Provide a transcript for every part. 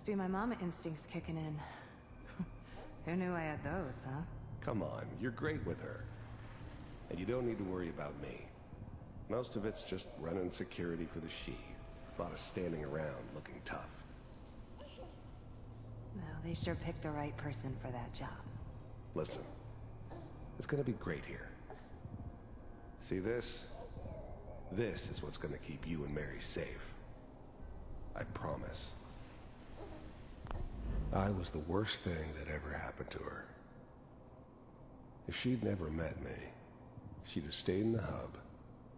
Must be my mama instincts kicking in. Who knew I had those, huh? Come on, you're great with her. And you don't need to worry about me. Most of it's just running security for the She. A lot of standing around looking tough. Well, they sure picked the right person for that job. Listen, it's gonna be great here. See this? This is what's gonna keep you and Mary safe. I promise. I was the worst thing that ever happened to her. If she'd never met me, she'd have stayed in the hub,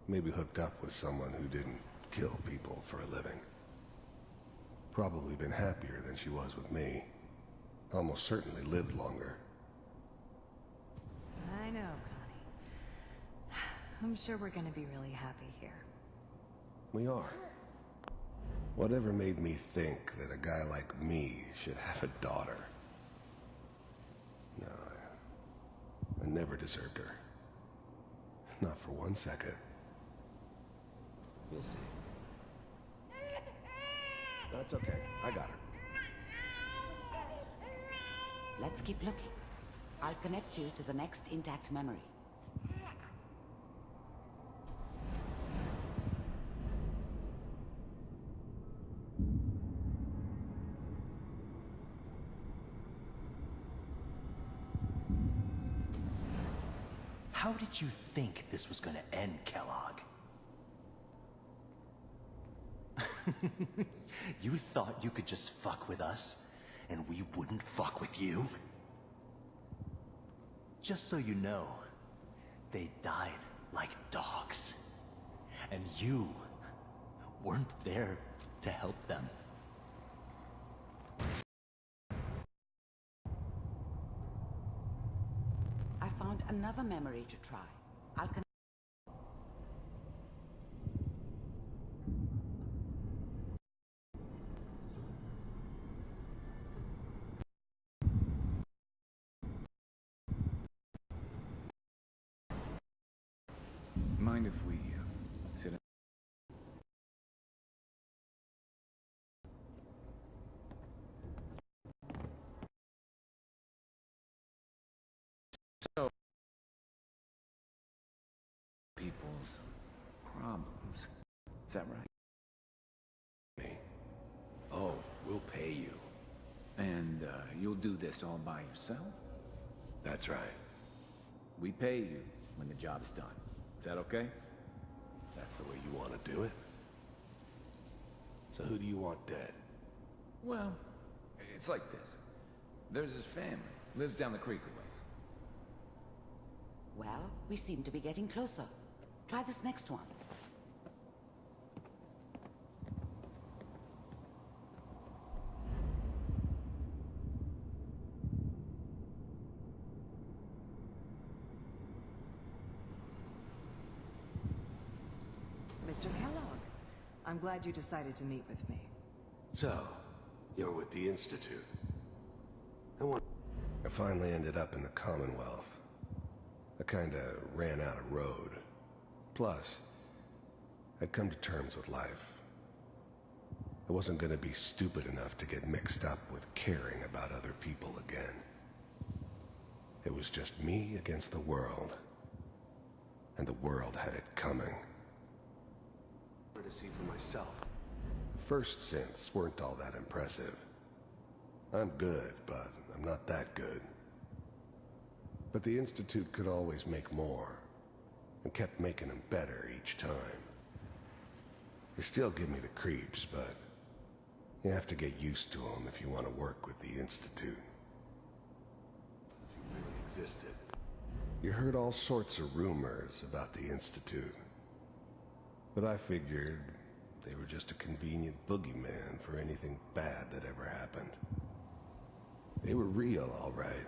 maybe hooked up with someone who didn't kill people for a living. Probably been happier than she was with me. Almost certainly lived longer. I know, Connie. I'm sure we're gonna be really happy here. We are. Whatever made me think that a guy like me should have a daughter? No, I never deserved her. Not for 1 second. You'll see. That's okay. I got her. Let's keep looking. I'll connect you to the next intact memory. How did you think this was gonna end, Kellogg? You thought you could just fuck with us, and we wouldn't fuck with you? Just so you know, they died like dogs. And you weren't there to help them. I found another memory to try. I'll connect. Mind if we sit in? So, people's problems. Is that right? Me? Oh, we'll pay you. And you'll do this all by yourself? That's right. We pay you when the job's done. Is that okay? That's the way you want to do it. So who do you want dead? Well, it's like this. There's his family. Lives down the creek a ways. Well, we seem to be getting closer. Try this next one. Mr. Kellogg, I'm glad you decided to meet with me. So, you're with the Institute. I finally ended up in the Commonwealth. I kinda ran out of road. Plus, I'd come to terms with life. I wasn't gonna be stupid enough to get mixed up with caring about other people again. It was just me against the world. And the world had it coming. To see for myself. The first synths weren't all that impressive. I'm good, but I'm not that good. But the Institute could always make more, and kept making them better each time. They still give me the creeps, but you have to get used to them if you want to work with the Institute. If you really existed. You heard all sorts of rumors about the Institute. But I figured they were just a convenient boogeyman for anything bad that ever happened. They were real, all right.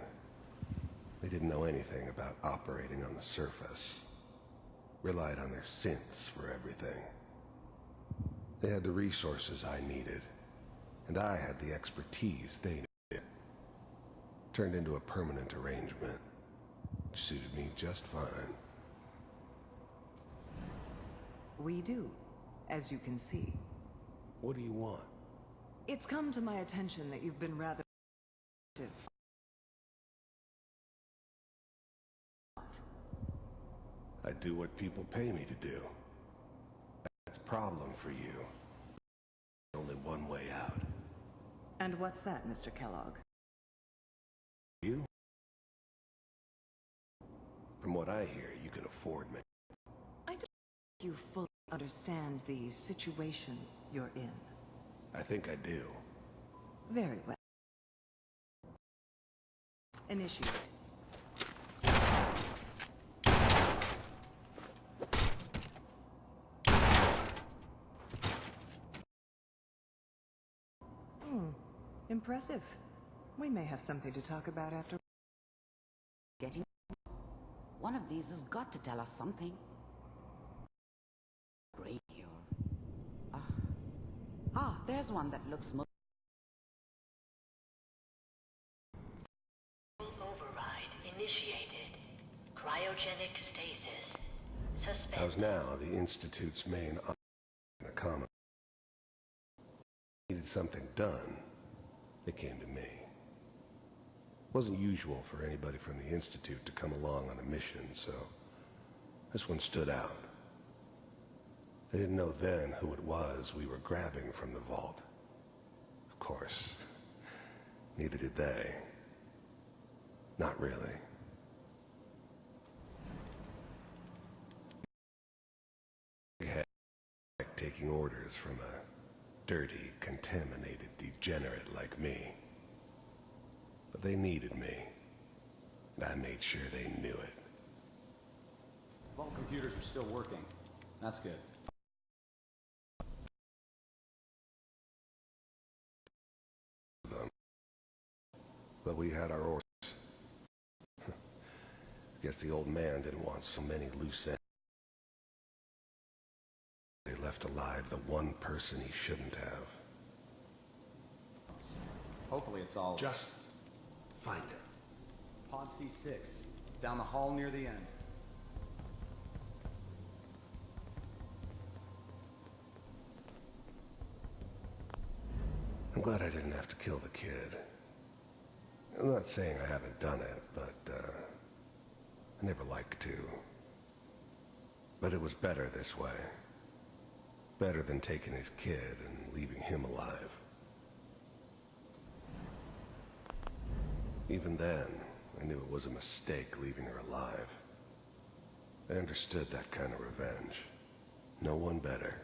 They didn't know anything about operating on the surface. Relied on their synths for everything. They had the resources I needed, and I had the expertise they needed. Turned into a permanent arrangement, which suited me just fine. We do, as you can see. What do you want? It's come to my attention that you've been rather active. I do what people pay me to do. That's a problem for you. There's only one way out. And what's that, Mr. Kellogg? You? From what I hear, you can afford me. I don't think you fully understand the situation you're in. I think I do. Very well. Initiate. Impressive. We may have something to talk about after. Getting... One of these has got to tell us something. Radio. There's one that looks more... Override initiated. Cryogenic stasis. Suspend. How's now the Institute's main in the common? Needed something done. They came to me. Wasn't usual for anybody from the Institute to come along on a mission, so this one stood out. They didn't know then who it was we were grabbing from the vault. Of course, neither did they. Not really. Like taking orders from a dirty, contaminated degenerate like me. But they needed me, and I made sure they knew it. Vault computers are still working. That's good. But we had our orders. Guess the old man didn't want so many loose ends. They left alive the one person he shouldn't have. Hopefully it's all... Just find it. Pod C6, down the hall near the end. I'm glad I didn't have to kill the kid. I'm not saying I haven't done it, but I never liked to. But it was better this way. Better than taking his kid and leaving him alive. Even then, I knew it was a mistake leaving her alive. I understood that kind of revenge. No one better.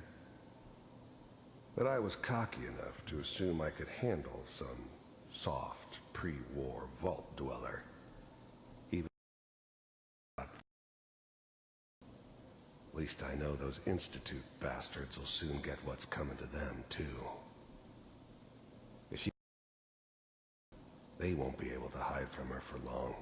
But I was cocky enough to assume I could handle some soft, pre-war vault dweller. Even at least I know those Institute bastards will soon get what's coming to them, too. If they won't be able to hide from her for long.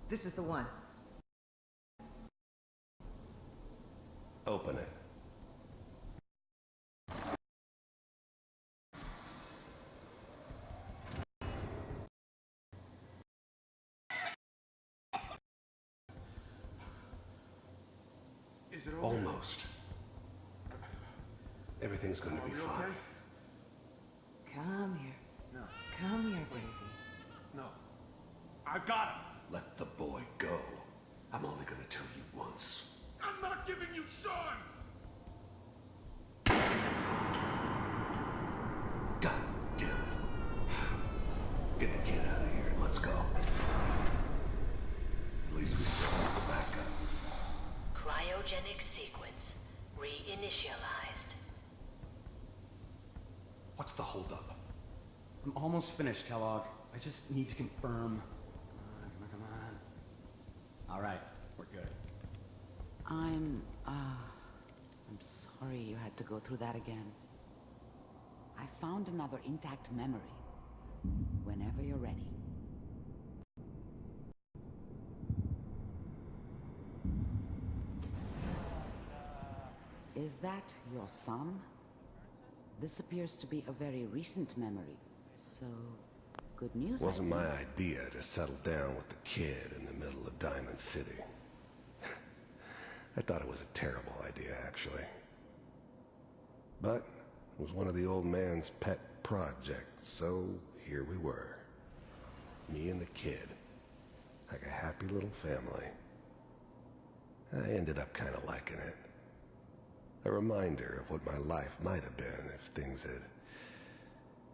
This is the one. Open it. Is it over? Almost. Everything's gonna be fine. Okay? Come here. No. Come here, Gravy. No. I got him. Let the boy go. I'm only gonna tell you once. I'm not giving you Sean! God damn it. Get the kid out of here and let's go. At least we still have the backup. Cryogenic sequence reinitialized. What's the holdup? I'm almost finished, Kellogg. I just need to confirm. Come on. All right, we're good. I'm sorry you had to go through that again. I found another intact memory. Whenever you're ready. Is that your son? This appears to be a very recent memory, so Good news. It wasn't my idea to settle down with the kid in the middle of Diamond City. I thought it was a terrible idea, actually. But it was one of the old man's pet projects, so here we were. Me and the kid. Like a happy little family. I ended up kind of liking it. A reminder of what my life might have been if things had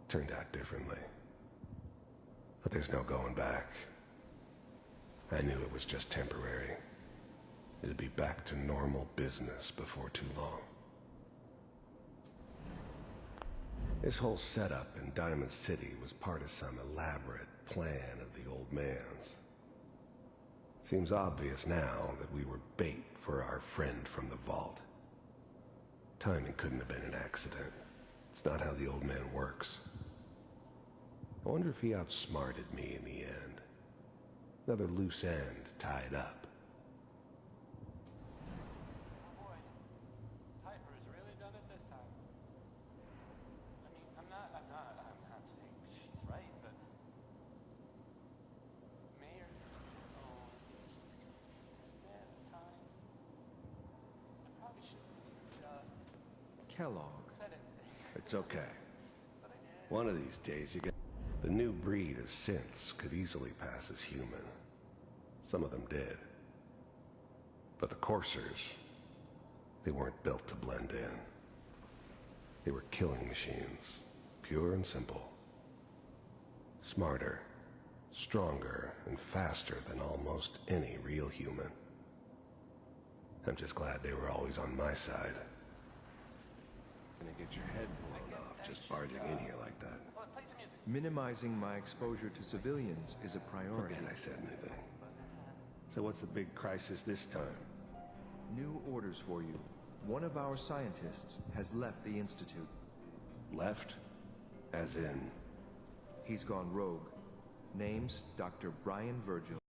turned out differently. But there's no going back. I knew it was just temporary. It'd be back to normal business before too long. This whole setup in Diamond City was part of some elaborate plan of the old man's. Seems obvious now that we were bait for our friend from the vault. Timing couldn't have been an accident. It's not how the old man works. I wonder if he outsmarted me in the end. Another loose end tied up. Oh boy, Piper has really done it this time. I mean, I'm not saying she's right, but Mayor, oh, man, this time. I probably shouldn't have Kellogg. said anything, It's okay. but I did. One of these days you get... The new breed of synths could easily pass as human. Some of them did. But the coursers, they weren't built to blend in. They were killing machines, pure and simple. Smarter, stronger, and faster than almost any real human. I'm just glad they were always on my side. Gonna get your head blown off just barging in here like that. Well, play some music. Minimizing my exposure to civilians is a priority. Forget I said anything. So what's the big crisis this time? New orders for you. One of our scientists has left the Institute. Left? As in... He's gone rogue. Name's Dr. Brian Virgil.